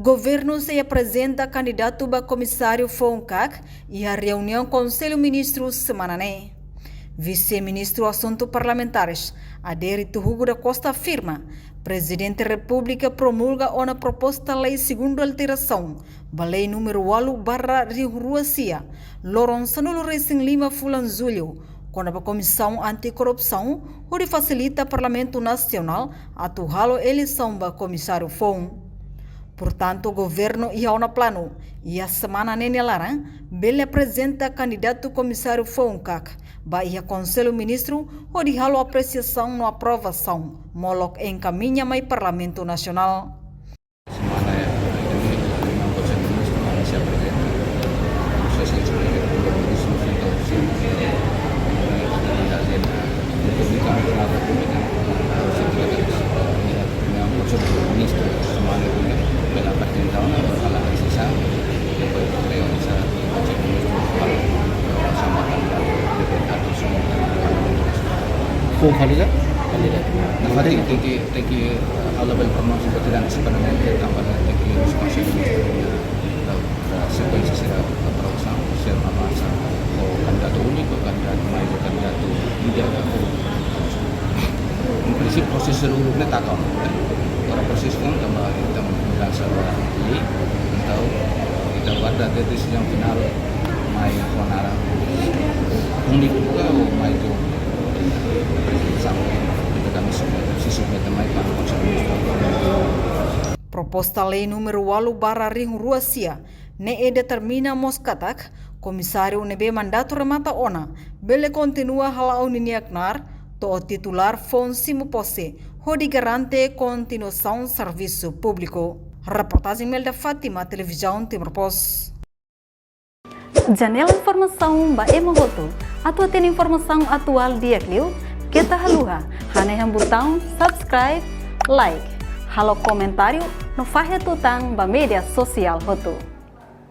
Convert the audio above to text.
Governo se apresenta candidato a comissário FONCAC e a reunião Conselho Ministro semana né. Vice-ministro Assuntos Parlamentares, Adérito Hugo da Costa afirma, Presidente da República promulga uma proposta lei segundo alteração, a lei número 8/Rio-Ruacia, Loron Sanulo Racing Lima Fulanzulho, quando a Comissão Anticorrupção, onde facilita o Parlamento Nacional a atuar a eleição do comissário FON. Portanto, o governo ia ao plano e a semana nene laran, ele apresenta candidato comissário FONCAC, Bahia Conselho Ministro, onde halo apreciação na aprovação, Moloc encaminha mais Parlamento Nacional. Semana ini memang Konselho Ministro Malaysia presiden, proses sebagai Ministro Federal agenda Republika Republika memang Konselho Ministro semana ini pela pertentão berhala sisa depois realiza Konselho Ministro sama deputado semua Kung kandidat? Nah, tem que alla bel promosi potrà sicuramente tambah tecnici Konselho Ministro sequência será aprovação ser uma massa o candidato único, candidato mais o candidato líder em princípio proses seluruhnya tak tahu para proses pun tambah kita merasa lei então kita pada decisão final mai konara unik juga mai itu sampai kita kami submit mai para Konselho Ministro. Proposta lei número 8/Rio-Ruacia ne determina Moscatak, comissário nebe mandato remata ona, bele continua hala uniniaknar, to titular Fonsimo Posse, hodi garante continuação serviço público. Reportagem Melda Fátima, Televisão Timor Post. Janela informação ba emogoto, atua tem informação atual dia Clio, kita haluha, hane botão subscribe, like, halo comentário, no fahe tutang ba media sosial hotu.